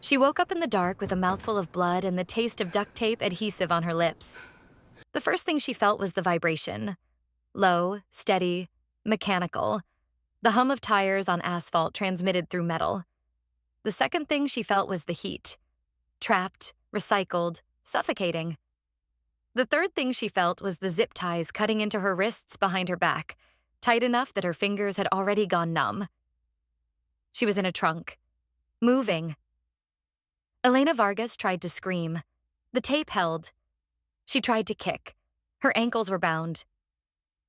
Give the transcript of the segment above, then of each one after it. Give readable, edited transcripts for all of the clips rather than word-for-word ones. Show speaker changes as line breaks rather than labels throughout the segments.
She woke up in the dark with a mouthful of blood and the taste of duct tape adhesive on her lips. The first thing she felt was the vibration. Low, steady, mechanical. The hum of tires on asphalt transmitted through metal. The second thing she felt was the heat. Trapped, recycled, suffocating. The third thing she felt was the zip ties cutting into her wrists behind her back, tight enough that her fingers had already gone numb. She was in a trunk. Moving. Elena Vargas tried to scream. The tape held. She tried to kick. Her ankles were bound.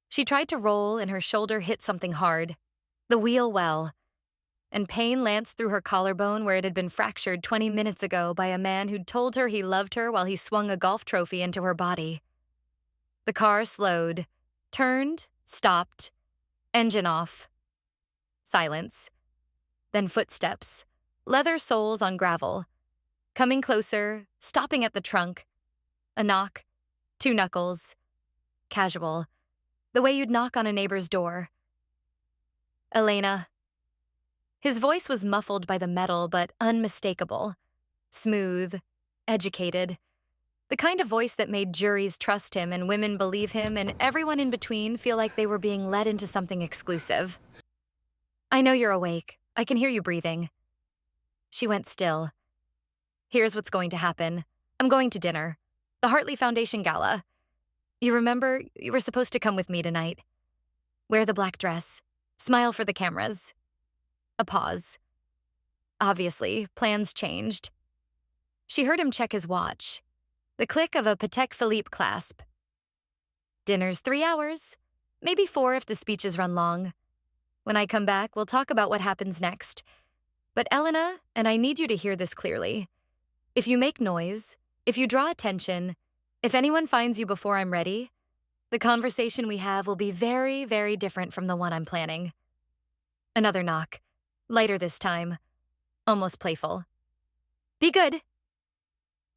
She tried to roll and her shoulder hit something hard. The wheel well. And pain lanced through her collarbone where it had been fractured 20 minutes ago by a man who'd told her he loved her while he swung a golf trophy into her body. The car slowed, turned, stopped, engine off. Silence. Then footsteps, leather soles on gravel. Coming closer, stopping at the trunk. A knock, 2 knuckles. Casual. The way you'd knock on a neighbor's door. Elena. His voice was muffled by the metal, but unmistakable. Smooth, educated. The kind of voice that made juries trust him and women believe him and everyone in between feel like they were being led into something exclusive. I know you're awake. I can hear you breathing. She went still. Here's what's going to happen. I'm going to dinner. The Hartley Foundation gala. You remember, you were supposed to come with me tonight. Wear the black dress. Smile for the cameras. A pause. Obviously, plans changed. She heard him check his watch. The click of a Patek Philippe clasp. Dinner's 3 hours. Maybe 4 if the speeches run long. When I come back, we'll talk about what happens next. But Elena, and I need you to hear this clearly, if you make noise, if you draw attention, if anyone finds you before I'm ready, the conversation we have will be very, very different from the one I'm planning. Another knock. Lighter this time. Almost playful. Be good.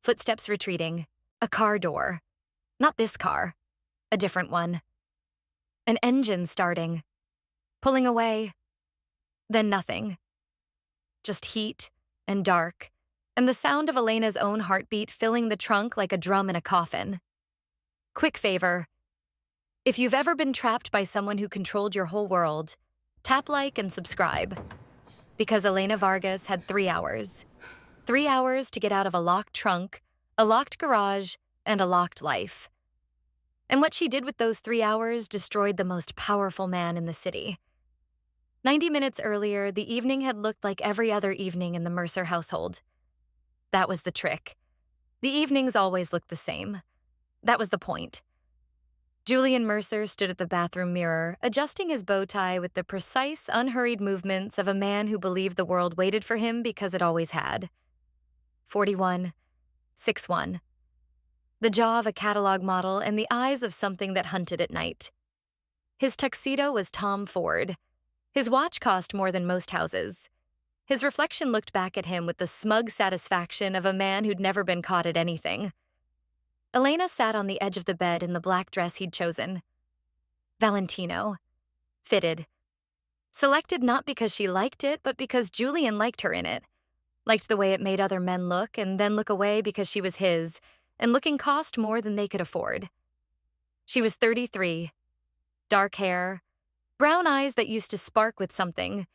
Footsteps retreating. A car door. Not this car. A different one. An engine starting. Pulling away. Then nothing. Just heat and dark, and the sound of Elena's own heartbeat filling the trunk like a drum in a coffin. Quick favor. If you've ever been trapped by someone who controlled your whole world, tap like and subscribe. Because Elena Vargas had 3 hours. 3 hours to get out of a locked trunk, a locked garage, and a locked life. And what she did with those 3 hours destroyed the most powerful man in the city. 90 minutes earlier, the evening had looked like every other evening in the Mercer household. That was the trick. The evenings always looked the same. That was the point. Julian Mercer stood at the bathroom mirror, adjusting his bow tie with the precise, unhurried movements of a man who believed the world waited for him because it always had. 41, 6'1". The jaw of a catalog model and the eyes of something that hunted at night. His tuxedo was Tom Ford. His watch cost more than most houses. His reflection looked back at him with the smug satisfaction of a man who'd never been caught at anything. Elena sat on the edge of the bed in the black dress he'd chosen. Valentino. Fitted. Selected not because she liked it, but because Julian liked her in it. Liked the way it made other men look and then look away because she was his, and looking cost more than they could afford. She was 33. Dark hair. Brown eyes that used to spark with something.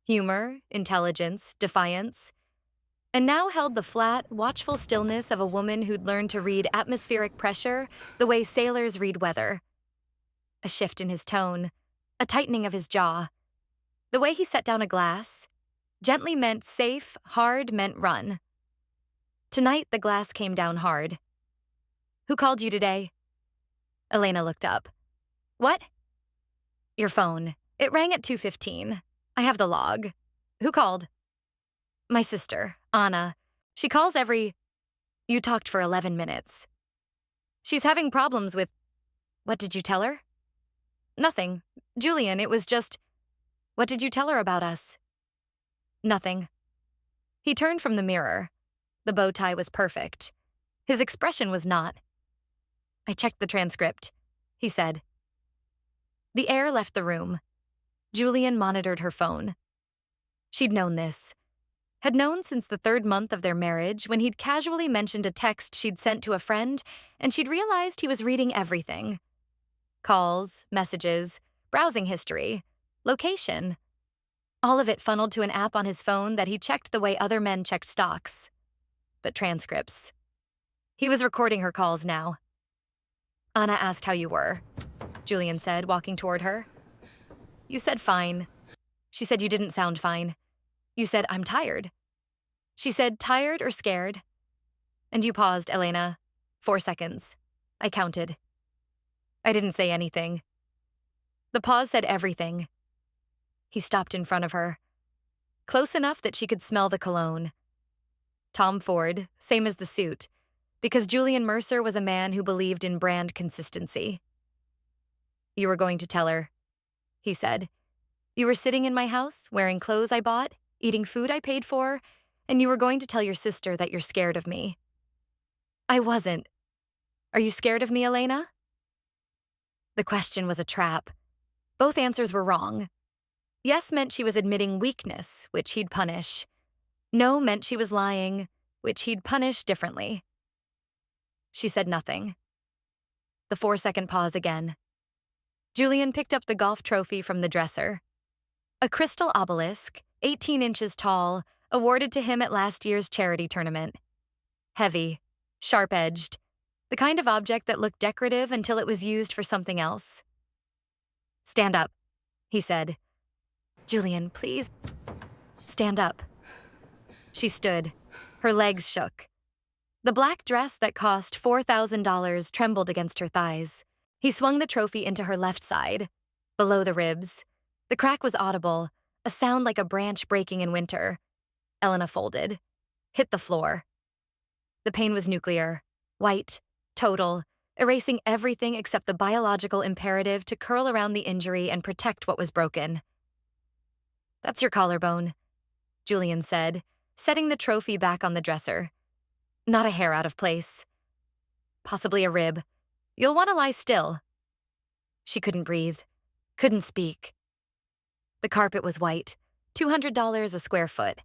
Humor, intelligence, defiance. And now held the flat, watchful stillness of a woman who'd learned to read atmospheric pressure the way sailors read weather. A shift in his tone, a tightening of his jaw. The way he set down a glass. Gently meant safe, hard meant run. Tonight, the glass came down hard. Who called you today? Elena looked up. What? Your phone. It rang at 2:15. I have the log. Who called? My sister, Anna. She calls every... You talked for 11 minutes. She's having problems with... What did you tell her? Nothing. Julian, it was just... What did you tell her about us? Nothing. He turned from the mirror. The bow tie was perfect. His expression was not. I checked the transcript, he said. The air left the room. Julian monitored her phone. She'd known this. had known since the 3rd month of their marriage when he'd casually mentioned a text she'd sent to a friend, and she'd realized he was reading everything. Calls, messages, browsing history, location. All of it funneled to an app on his phone that he checked the way other men checked stocks. But transcripts. He was recording her calls now. Anna asked how you were, Julian said, walking toward her. You said fine. She said you didn't sound fine. You said, I'm tired. She said, tired or scared? And you paused, Elena. 4 seconds. I counted. I didn't say anything. The pause said everything. He stopped in front of her, close enough that she could smell the cologne. Tom Ford, same as the suit, because Julian Mercer was a man who believed in brand consistency. You were going to tell her, he said. You were sitting in my house, wearing clothes I bought, eating food I paid for, and you were going to tell your sister that you're scared of me. I wasn't. Are you scared of me, Elena? The question was a trap. Both answers were wrong. Yes meant she was admitting weakness, which he'd punish. No meant she was lying, which he'd punish differently. She said nothing. The 4-second pause again. Julian picked up the golf trophy from the dresser. A crystal obelisk, 18 inches tall, awarded to him at last year's charity tournament. Heavy, sharp-edged, the kind of object that looked decorative until it was used for something else. Stand up, he said. Julian, please. Stand up. She stood. Her legs shook. The black dress that cost $4,000 trembled against her thighs. He swung the trophy into her left side, below the ribs. The crack was audible, a sound like a branch breaking in winter. Elena folded, hit the floor. The pain was nuclear, white, total, erasing everything except the biological imperative to curl around the injury and protect what was broken. That's your collarbone, Julian said, setting the trophy back on the dresser. Not a hair out of place. Possibly a rib. You'll want to lie still. She couldn't breathe, couldn't speak. The carpet was white, $200 a square foot.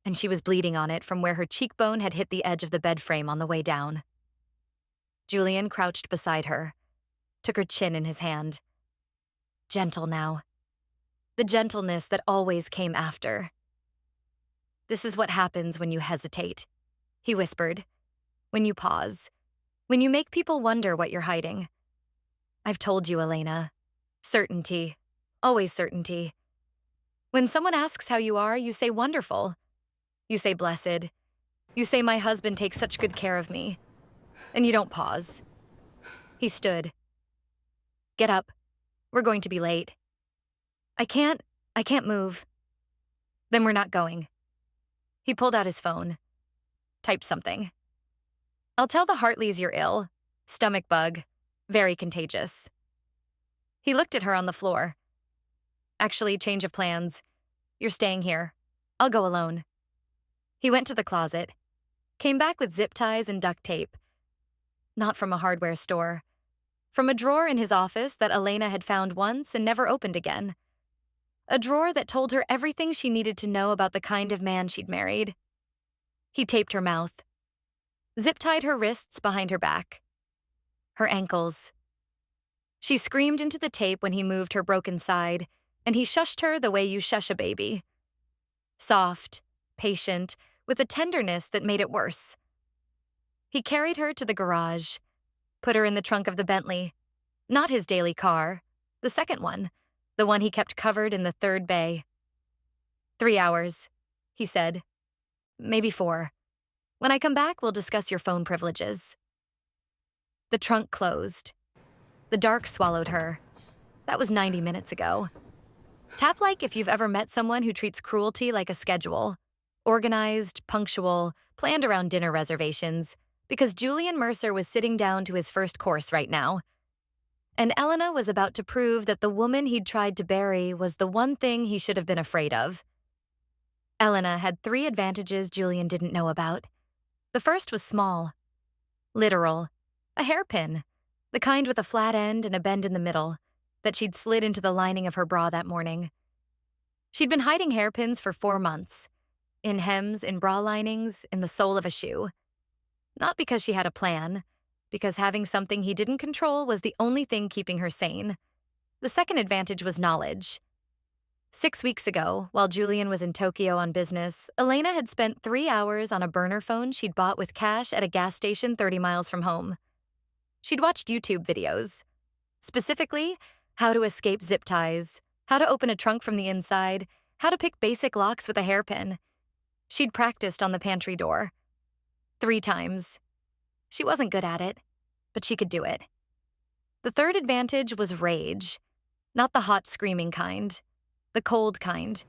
And she was bleeding on it from where her cheekbone had hit the edge of the bed frame on the way down. Julian crouched beside her, took her chin in his hand. Gentle now. The gentleness that always came after. This is what happens when you hesitate, he whispered. When you pause. When you make people wonder what you're hiding. I've told you, Elena. Certainty. Always certainty. When someone asks how you are, you say wonderful. You say blessed. You say my husband takes such good care of me. And you don't pause. He stood. Get up. We're going to be late. I can't move. Then we're not going. He pulled out his phone. Typed something. I'll tell the Hartleys you're ill. Stomach bug. Very contagious. He looked at her on the floor. Actually, change of plans. You're staying here. I'll go alone. He went to the closet. Came back with zip ties and duct tape. Not from a hardware store. From a drawer in his office that Elena had found once and never opened again. A drawer that told her everything she needed to know about the kind of man she'd married. He taped her mouth. Zip-tied her wrists behind her back. Her ankles. She screamed into the tape when he moved her broken side, and he shushed her the way you shush a baby. Soft, patient, with a tenderness that made it worse. He carried her to the garage, put her in the trunk of the Bentley. Not his daily car, the second one, the one he kept covered in the third bay. 3 hours, he said. Maybe 4. When I come back, we'll discuss your phone privileges. The trunk closed. The dark swallowed her. That was 90 minutes ago. Tap like if you've ever met someone who treats cruelty like a schedule. Organized, punctual, planned around dinner reservations, because Julian Mercer was sitting down to his first course right now. And Elena was about to prove that the woman he'd tried to bury was the one thing he should have been afraid of. Elena had 3 advantages Julian didn't know about. The first was small. Literal. A hairpin. The kind with a flat end and a bend in the middle, that she'd slid into the lining of her bra that morning. She'd been hiding hairpins for 4 months. in hems, in bra linings, in the sole of a shoe. Not because she had a plan, because having something he didn't control was the only thing keeping her sane. The second advantage was knowledge. 6 weeks ago, while Julian was in Tokyo on business, Elena had spent 3 hours on a burner phone she'd bought with cash at a gas station 30 miles from home. She'd watched YouTube videos. Specifically, how to escape zip ties, how to open a trunk from the inside, how to pick basic locks with a hairpin. She'd practiced on the pantry door. 3 times. She wasn't good at it, but she could do it. The third advantage was rage. Not the hot, screaming kind. The cold kind.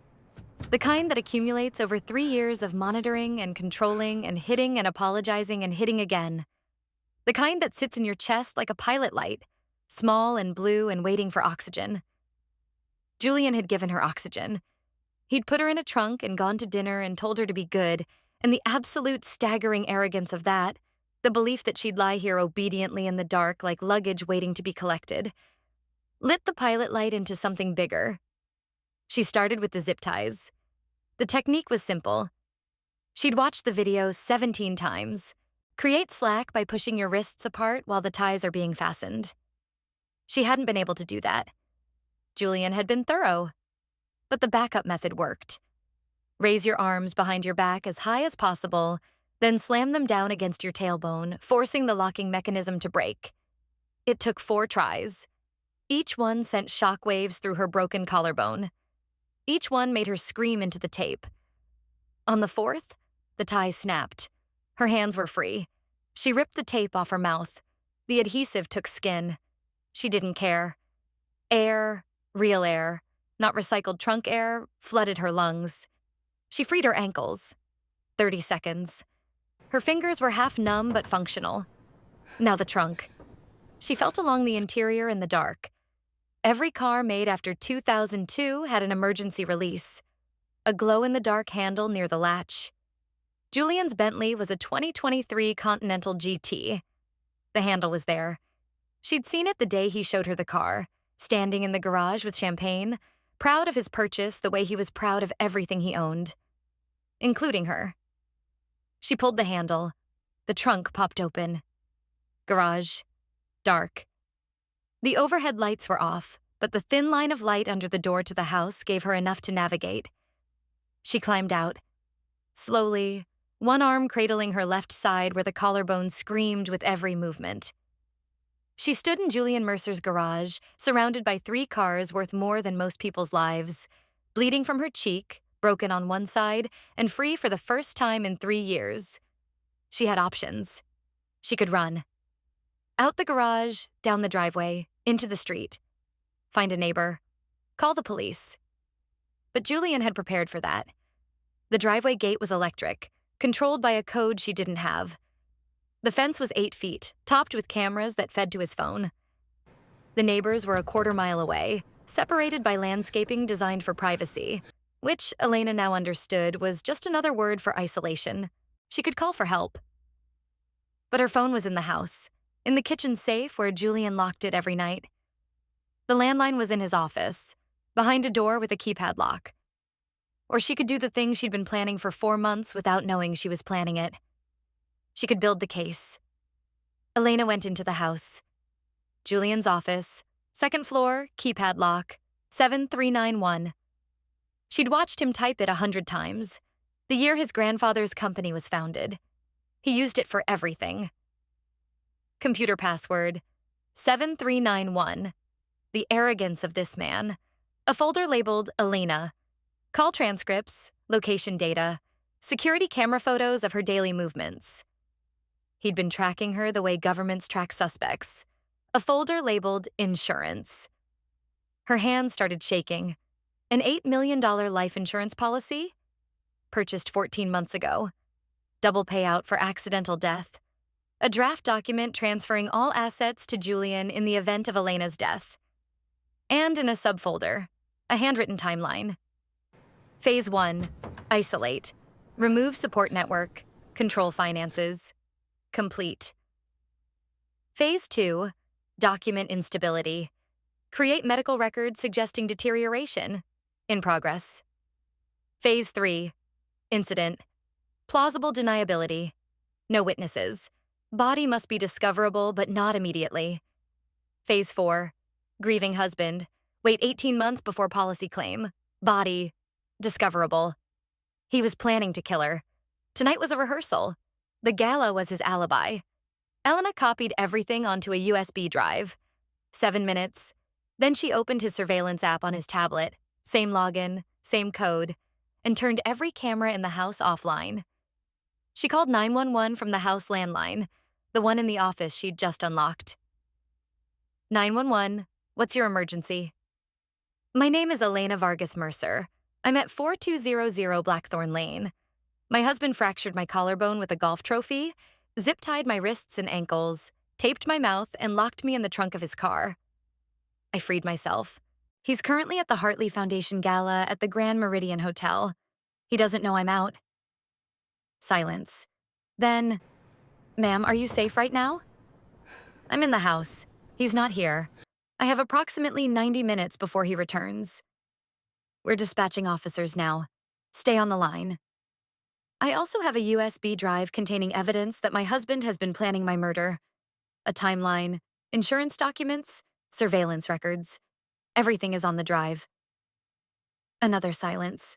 The kind that accumulates over 3 years of monitoring and controlling and hitting and apologizing and hitting again. The kind that sits in your chest like a pilot light, small and blue and waiting for oxygen. Julian had given her oxygen. He'd put her in a trunk and gone to dinner and told her to be good, and the absolute staggering arrogance of that, the belief that she'd lie here obediently in the dark like luggage waiting to be collected, lit the pilot light into something bigger. She started with the zip ties. The technique was simple. She'd watched the video 17 times. Create slack by pushing your wrists apart while the ties are being fastened. She hadn't been able to do that. Julian had been thorough. But the backup method worked. Raise your arms behind your back as high as possible, then slam them down against your tailbone, forcing the locking mechanism to break. It took 4 tries. Each one sent shockwaves through her broken collarbone. Each one made her scream into the tape. On the 4th, the tie snapped. Her hands were free. She ripped the tape off her mouth. The adhesive took skin. She didn't care. Air, real air, not recycled trunk air, flooded her lungs. She freed her ankles. 30 seconds. Her fingers were half numb but functional. Now the trunk. She felt along the interior in the dark. Every car made after 2002 had an emergency release. A glow-in-the-dark handle near the latch. Julian's Bentley was a 2023 Continental GT. The handle was there. She'd seen it the day he showed her the car, standing in the garage with champagne, proud of his purchase the way he was proud of everything he owned, including her. She pulled the handle. The trunk popped open. Garage. Dark. The overhead lights were off, but the thin line of light under the door to the house gave her enough to navigate. She climbed out. Slowly, one arm cradling her left side where the collarbone screamed with every movement. She stood in Julian Mercer's garage, surrounded by 3 cars worth more than most people's lives, bleeding from her cheek, broken on one side, and free for the first time in 3 years. She had options. She could run. Out the garage, down the driveway, into the street. Find a neighbor. Call the police. But Julian had prepared for that. The driveway gate was electric, controlled by a code she didn't have. The fence was 8 feet, topped with cameras that fed to his phone. The neighbors were a quarter-mile away, separated by landscaping designed for privacy, which Elena now understood was just another word for isolation. She could call for help. But her phone was in the house, in the kitchen safe where Julian locked it every night. The landline was in his office, behind a door with a keypad lock. Or she could do the thing she'd been planning for 4 months without knowing she was planning it. She could build the case. Elena went into the house. Julian's office, 2nd floor, keypad lock, 7391. She'd watched him type it 100 times, the year his grandfather's company was founded. He used it for everything. Computer password, 7391. The arrogance of this man. A folder labeled Elena. Call transcripts, location data, security camera photos of her daily movements. He'd been tracking her the way governments track suspects. A folder labeled insurance. Her hands started shaking. An $8 million life insurance policy? Purchased 14 months ago. Double payout for accidental death. A draft document transferring all assets to Julian in the event of Elena's death. And in a subfolder, a handwritten timeline. Phase 1, isolate. Remove support network. Control finances. Complete. Phase 2, document instability. Create medical records suggesting deterioration. In progress. Phase 3, Incident. Plausible deniability. No witnesses. Body must be discoverable, but not immediately. Phase 4. Grieving husband. Wait 18 months before policy claim. Body. Discoverable. He was planning to kill her. Tonight was a rehearsal. The gala was his alibi. Elena copied everything onto a USB drive. 7 minutes. Then she opened his surveillance app on his tablet. Same login, same code, and turned every camera in the house offline. She called 911 from the house landline, the one in the office she'd just unlocked. 911, what's your emergency? My name is Elena Vargas Mercer. I'm at 4200 Blackthorn Lane. My husband fractured my collarbone with a golf trophy, zip-tied my wrists and ankles, taped my mouth, and locked me in the trunk of his car. I freed myself. He's currently at the Hartley Foundation Gala at the Grand Meridian Hotel. He doesn't know I'm out. Silence. Then, ma'am, are you safe right now? I'm in the house. He's not here. I have approximately 90 minutes before he returns. We're dispatching officers now. Stay on the line. I also have a USB drive containing evidence that my husband has been planning my murder. A timeline, insurance documents, surveillance records. Everything is on the drive. Another silence.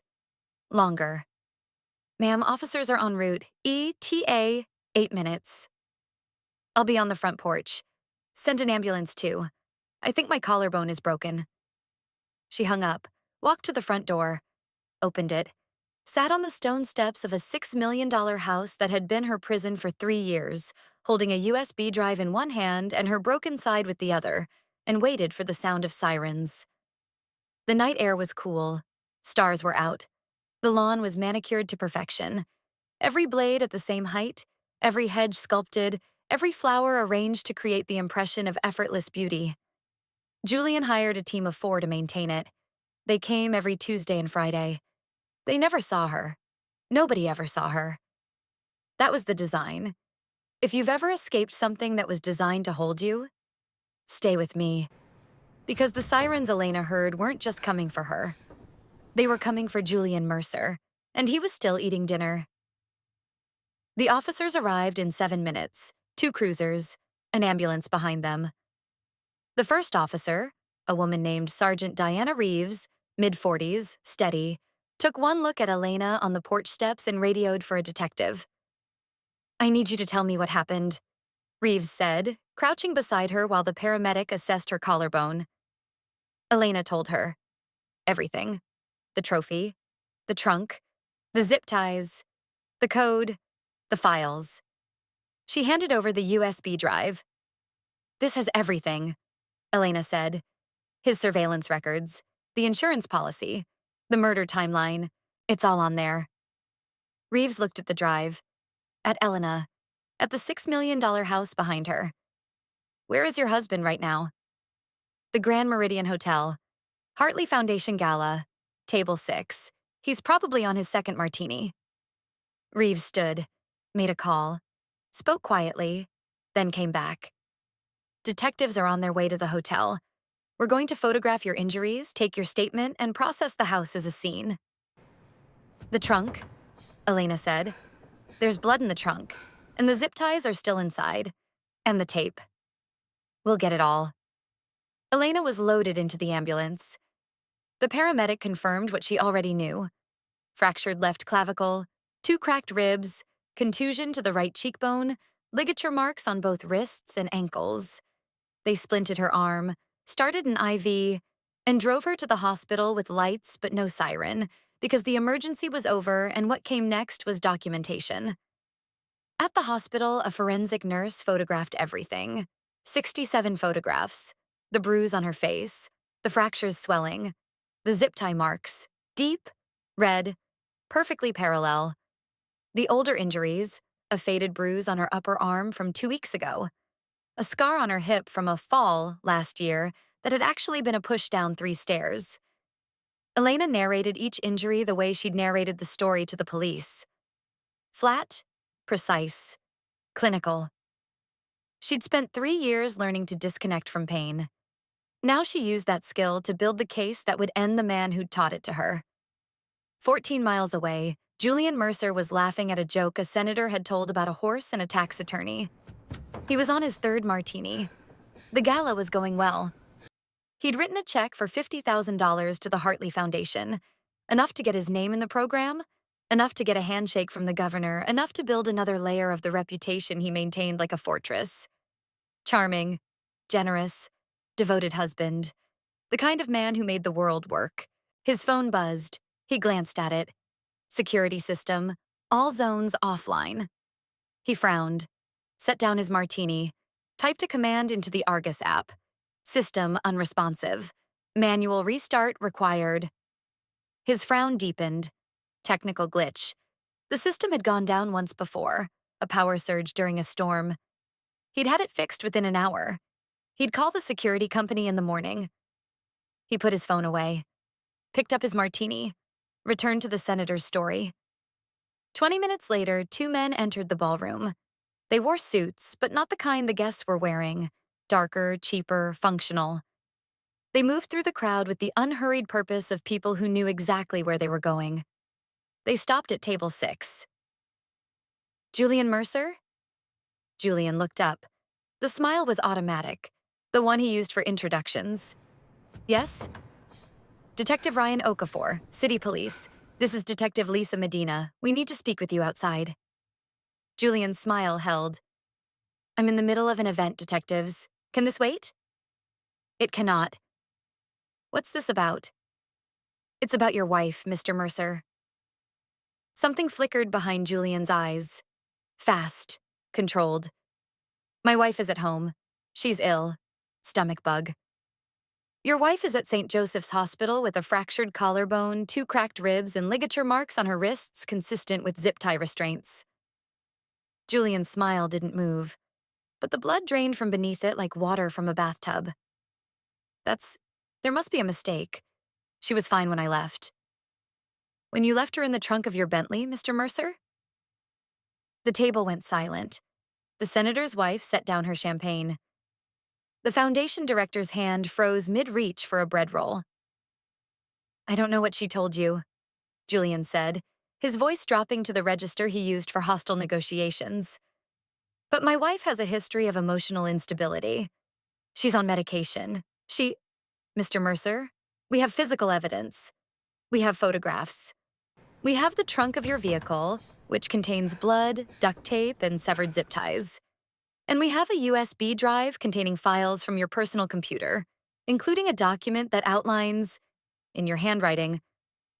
Longer. Ma'am, officers are en route. ETA, 8 minutes. I'll be on the front porch. Send an ambulance too. I think my collarbone is broken. She hung up, walked to the front door, opened it, sat on the stone steps of a $6 million house that had been her prison for 3 years, holding a USB drive in one hand and her broken side with the other, and waited for the sound of sirens. The night air was cool. Stars were out. The lawn was manicured to perfection. Every blade at the same height, every hedge sculpted, every flower arranged to create the impression of effortless beauty. Julian hired a team of 4 to maintain it. They came every Tuesday and Friday. They never saw her. Nobody ever saw her. That was the design. If you've ever escaped something that was designed to hold you, stay with me. Because the sirens Elena heard weren't just coming for her. They were coming for Julian Mercer, and he was still eating dinner. The officers arrived in 7 minutes, 2 cruisers, an ambulance behind them. The first officer, a woman named Sergeant Diana Reeves, mid-40s, steady, took one look at Elena on the porch steps and radioed for a detective. I need you to tell me what happened, Reeves said, crouching beside her while the paramedic assessed her collarbone. Elena told her. Everything. The trophy, the trunk, the zip ties, the code, the files. She handed over the USB drive. This has everything, Elena said. His surveillance records, the insurance policy, the murder timeline. It's all on there. Reeves looked at the drive, at Elena, at the $6 million house behind her. Where is your husband right now? The Grand Meridian Hotel, Hartley Foundation Gala, Table 6. He's probably on his second martini. Reeves stood, made a call, spoke quietly, then came back. Detectives are on their way to the hotel. We're going to photograph your injuries, take your statement, and process the house as a scene. The trunk, Elena said. There's blood in the trunk, and the zip ties are still inside, and the tape. We'll get it all. Elena was loaded into the ambulance. The paramedic confirmed what she already knew. Fractured left clavicle, 2 cracked ribs, contusion to the right cheekbone, ligature marks on both wrists and ankles. They splinted her arm, started an IV, and drove her to the hospital with lights but no siren, because the emergency was over and what came next was documentation. At the hospital, a forensic nurse photographed everything. 67 photographs. The bruise on her face, the fractures swelling, the zip tie marks, deep, red, perfectly parallel. The older injuries, a faded bruise on her upper arm from 2 weeks ago, a scar on her hip from a fall last year that had actually been a push down 3 stairs. Elena narrated each injury the way she'd narrated the story to the police. Flat, precise, clinical. She'd spent 3 years learning to disconnect from pain. Now she used that skill to build the case that would end the man who'd taught it to her. 14 miles away, Julian Mercer was laughing at a joke a senator had told about a horse and a tax attorney. He was on his third martini. The gala was going well. He'd written a check for $50,000 to the Hartley Foundation, enough to get his name in the program, enough to get a handshake from the governor, enough to build another layer of the reputation he maintained like a fortress. Charming, generous, devoted husband. The kind of man who made the world work. His phone buzzed. He glanced at it. Security system. All zones offline. He frowned, set down his martini, typed a command into the Argus app. System unresponsive. Manual restart required. His frown deepened. Technical glitch. The system had gone down once before, a power surge during a storm. He'd had it fixed within an hour. He'd call the security company in the morning. He put his phone away, picked up his martini, returned to the senator's story. 20 minutes later, two men entered the ballroom. They wore suits, but not the kind the guests were wearing. Darker, cheaper, functional. They moved through the crowd with the unhurried purpose of people who knew exactly where they were going. They stopped at table 6. Julian Mercer? Julian looked up. The smile was automatic, the one he used for introductions. Yes? Detective Ryan Okafor, City Police. This is Detective Lisa Medina. We need to speak with you outside. Julian's smile held. I'm in the middle of an event, detectives. Can this wait? It cannot. What's this about? It's about your wife, Mr. Mercer. Something flickered behind Julian's eyes. Fast, controlled. My wife is at home. She's ill. Stomach bug. Your wife is at St. Joseph's Hospital with a fractured collarbone, 2 cracked ribs, and ligature marks on her wrists consistent with zip tie restraints. Julian's smile didn't move, but the blood drained from beneath it like water from a bathtub. There must be a mistake. She was fine when I left. When you left her in the trunk of your Bentley, Mr. Mercer? The table went silent. The senator's wife set down her champagne. The foundation director's hand froze mid-reach for a bread roll. I don't know what she told you, Julian said, his voice dropping to the register he used for hostile negotiations. But my wife has a history of emotional instability. She's on medication. Mr. Mercer, we have physical evidence. We have photographs. We have the trunk of your vehicle, which contains blood, duct tape, and severed zip ties. And we have a USB drive containing files from your personal computer, including a document that outlines, in your handwriting,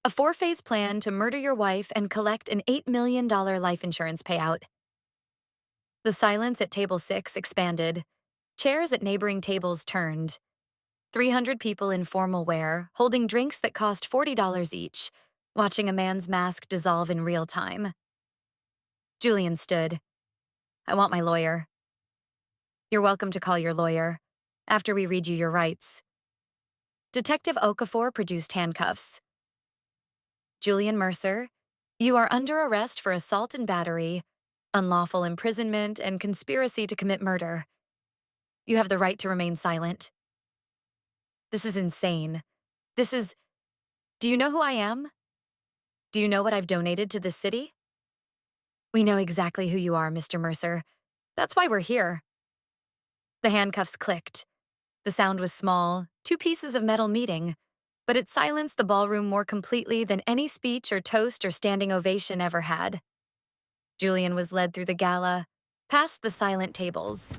a 4-phase plan to murder your wife and collect an $8 million life insurance payout. The silence at table 6 expanded. Chairs at neighboring tables turned. 300 people in formal wear, holding drinks that cost $40 each, watching a man's mask dissolve in real time. Julian stood. I want my lawyer. You're welcome to call your lawyer, after we read you your rights. Detective Okafor produced handcuffs. Julian Mercer, you are under arrest for assault and battery, unlawful imprisonment, and conspiracy to commit murder. You have the right to remain silent. This is insane. Do you know who I am? Do you know what I've donated to this city? We know exactly who you are, Mr. Mercer. That's why we're here. The handcuffs clicked. The sound was small, 2 pieces of metal meeting, but it silenced the ballroom more completely than any speech or toast or standing ovation ever had. Julian was led through the gala, past the silent tables,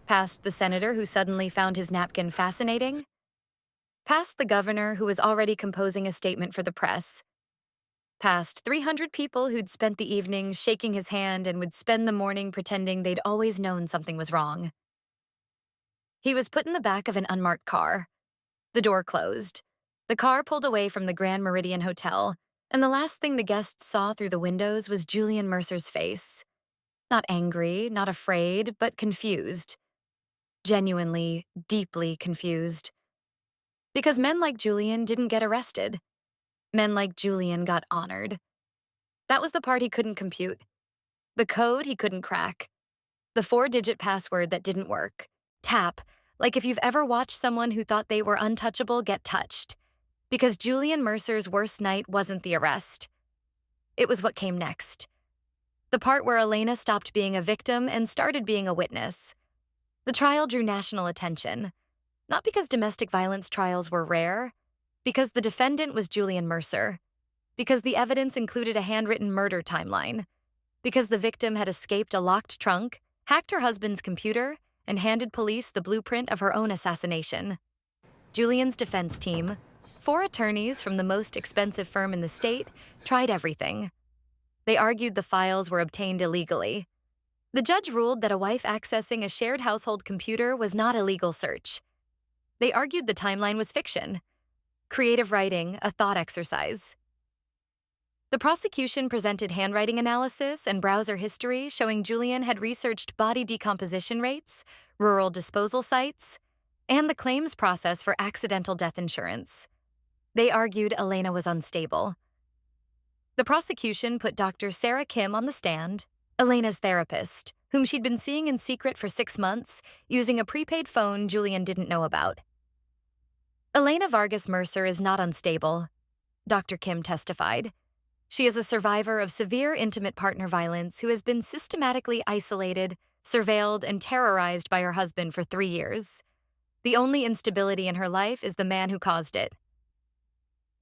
past the senator who suddenly found his napkin fascinating, past the governor who was already composing a statement for the press, past 300 people who'd spent the evening shaking his hand and would spend the morning pretending they'd always known something was wrong. He was put in the back of an unmarked car. The door closed. The car pulled away from the Grand Meridian Hotel, and the last thing the guests saw through the windows was Julian Mercer's face. Not angry, not afraid, but confused. Genuinely, deeply confused. Because men like Julian didn't get arrested. Men like Julian got honored. That was the part he couldn't compute. The code he couldn't crack. The 4-digit password that didn't work. Tap, like if you've ever watched someone who thought they were untouchable get touched. Because Julian Mercer's worst night wasn't the arrest. It was what came next. The part where Elena stopped being a victim and started being a witness. The trial drew national attention, not because domestic violence trials were rare, because the defendant was Julian Mercer, because the evidence included a handwritten murder timeline, because the victim had escaped a locked trunk, hacked her husband's computer, and handed police the blueprint of her own assassination. Julian's defense team, 4 attorneys from the most expensive firm in the state, tried everything. They argued the files were obtained illegally. The judge ruled that a wife accessing a shared household computer was not a legal search. They argued the timeline was fiction, creative writing, a thought exercise. The prosecution presented handwriting analysis and browser history showing Julian had researched body decomposition rates, rural disposal sites, and the claims process for accidental death insurance. They argued Elena was unstable. The prosecution put Dr. Sarah Kim on the stand, Elena's therapist, whom she'd been seeing in secret for 6 months, using a prepaid phone Julian didn't know about. Elena Vargas Mercer is not unstable, Dr. Kim testified. She is a survivor of severe intimate partner violence who has been systematically isolated, surveilled, and terrorized by her husband for 3 years. The only instability in her life is the man who caused it.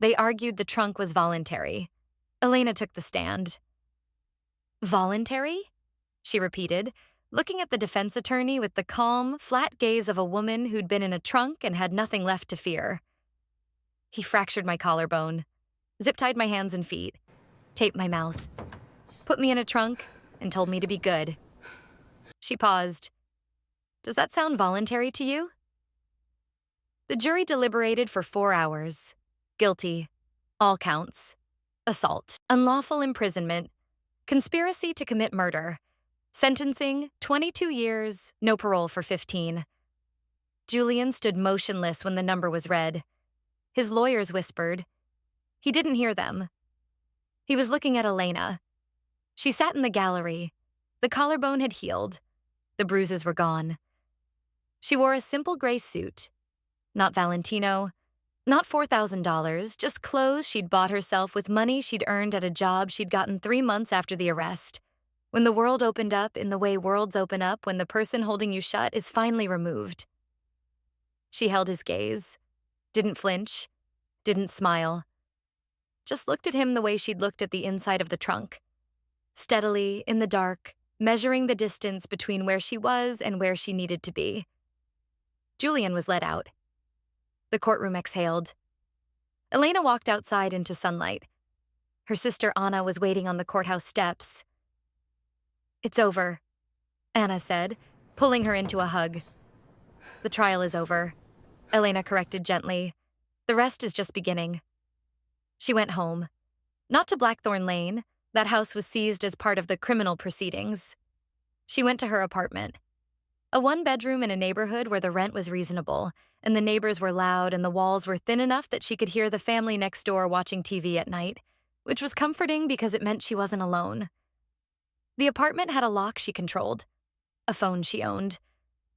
They argued the trunk was voluntary. Elena took the stand. Voluntary? She repeated, looking at the defense attorney with the calm, flat gaze of a woman who'd been in a trunk and had nothing left to fear. He fractured my collarbone, zip-tied my hands and feet, taped my mouth, put me in a trunk, and told me to be good. She paused. Does that sound voluntary to you? The jury deliberated for 4 hours. Guilty. All counts. Assault. Unlawful imprisonment. Conspiracy to commit murder. Sentencing, 22 years, no parole for 15. Julian stood motionless when the number was read. His lawyers whispered. He didn't hear them. He was looking at Elena. She sat in the gallery. The collarbone had healed. The bruises were gone. She wore a simple gray suit. Not Valentino. Not $4,000, just clothes she'd bought herself with money she'd earned at a job she'd gotten 3 months after the arrest. When the world opened up in the way worlds open up when the person holding you shut is finally removed. She held his gaze. Didn't flinch. Didn't smile. Just looked at him the way she'd looked at the inside of the trunk. Steadily, in the dark, measuring the distance between where she was and where she needed to be. Julian was let out. The courtroom exhaled. Elena walked outside into sunlight. Her sister Anna was waiting on the courthouse steps. It's over, Anna said, pulling her into a hug. The trial is over, Elena corrected gently. The rest is just beginning. She went home. Not to Blackthorn Lane. That house was seized as part of the criminal proceedings. She went to her apartment. A 1-bedroom in a neighborhood where the rent was reasonable, and the neighbors were loud and the walls were thin enough that she could hear the family next door watching TV at night, which was comforting because it meant she wasn't alone. The apartment had a lock she controlled, a phone she owned,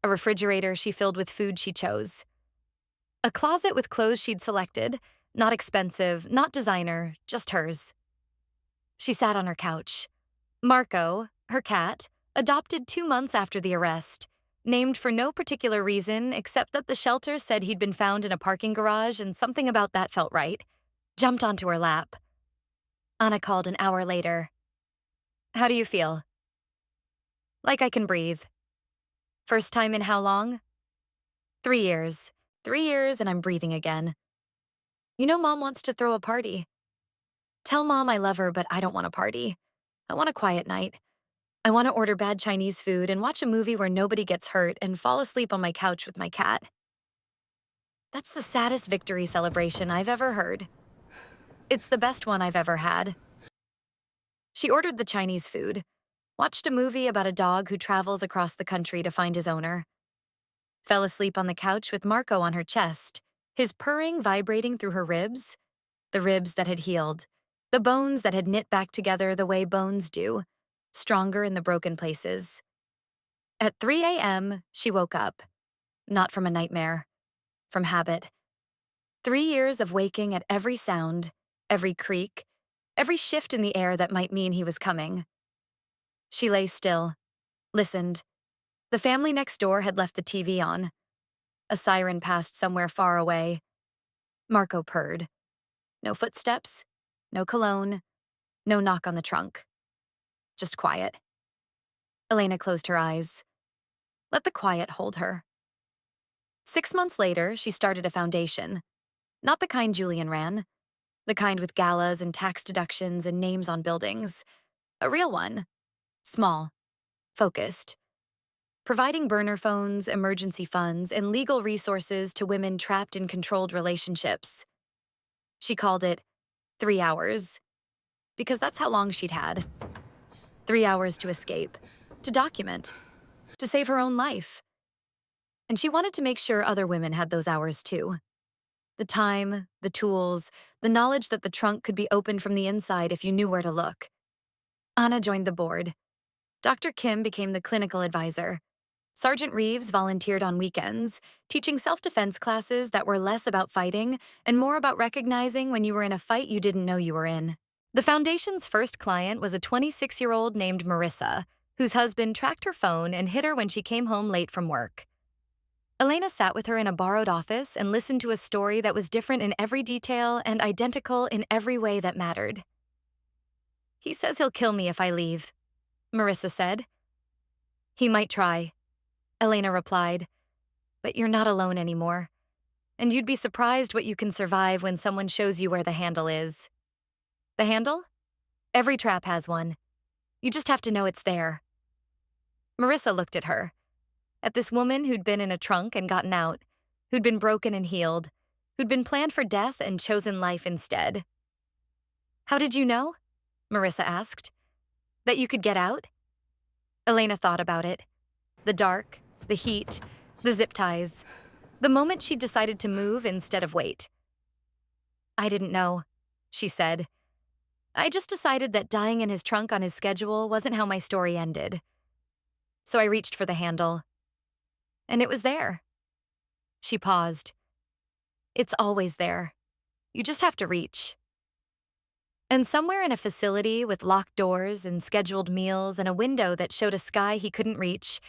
a refrigerator she filled with food she chose, a closet with clothes she'd selected, not expensive, not designer, just hers. She sat on her couch. Marco, her cat, adopted 2 months after the arrest, named for no particular reason except that the shelter said he'd been found in a parking garage and something about that felt right, jumped onto her lap. Anna called an hour later. How do you feel? Like I can breathe. First time in how long? 3 years. 3 years and I'm breathing again. You know Mom wants to throw a party. Tell Mom I love her, but I don't want a party. I want a quiet night. I want to order bad Chinese food and watch a movie where nobody gets hurt and fall asleep on my couch with my cat. That's the saddest victory celebration I've ever heard. It's the best one I've ever had. She ordered the Chinese food, watched a movie about a dog who travels across the country to find his owner, fell asleep on the couch with Marco on her chest, his purring vibrating through her ribs, the ribs that had healed, the bones that had knit back together the way bones do, stronger in the broken places. At 3 a.m., she woke up, not from a nightmare, from habit. 3 years of waking at every sound, every creak, every shift in the air that might mean he was coming. She lay still, listened. The family next door had left the TV on. A siren passed somewhere far away. Marco purred. No footsteps, no cologne, no knock on the trunk. Just quiet. Elena closed her eyes. Let the quiet hold her. 6 months later, she started a foundation. Not the kind Julian ran. The kind with galas and tax deductions and names on buildings. A real one. Small. Focused. Providing burner phones, emergency funds, and legal resources to women trapped in controlled relationships. She called it 3 hours, because that's how long she'd had. 3 hours to escape, to document, to save her own life. And she wanted to make sure other women had those hours too. The time, the tools, the knowledge that the trunk could be opened from the inside if you knew where to look. Anna joined the board. Dr. Kim became the clinical advisor. Sergeant Reeves volunteered on weekends, teaching self-defense classes that were less about fighting and more about recognizing when you were in a fight you didn't know you were in. The foundation's first client was a 26-year-old named Marissa, whose husband tracked her phone and hit her when she came home late from work. Elena sat with her in a borrowed office and listened to a story that was different in every detail and identical in every way that mattered. "He says he'll kill me if I leave," Marissa said. "He might try," Elena replied, "but you're not alone anymore. And you'd be surprised what you can survive when someone shows you where the handle is." "The handle? Every trap has one. You just have to know it's there." Marissa looked at her, at this woman who'd been in a trunk and gotten out, who'd been broken and healed, who'd been planned for death and chosen life instead. "How did you know?" Marissa asked. "That you could get out?" Elena thought about it. The dark, the heat, the zip ties. The moment she decided to move instead of wait. "I didn't know," she said. "I just decided that dying in his trunk on his schedule wasn't how my story ended. So I reached for the handle. And it was there." She paused. "It's always there. You just have to reach." And somewhere in a facility with locked doors and scheduled meals and a window that showed a sky he couldn't reach,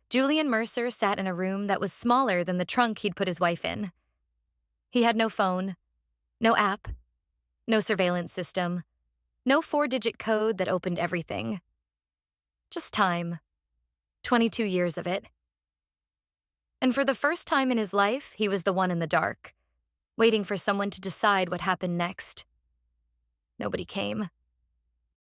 Julian Mercer sat in a room that was smaller than the trunk he'd put his wife in. He had no phone, no app, no surveillance system, no 4-digit code that opened everything. Just time. 22 years of it. And for the first time in his life, he was the one in the dark, waiting for someone to decide what happened next. Nobody came.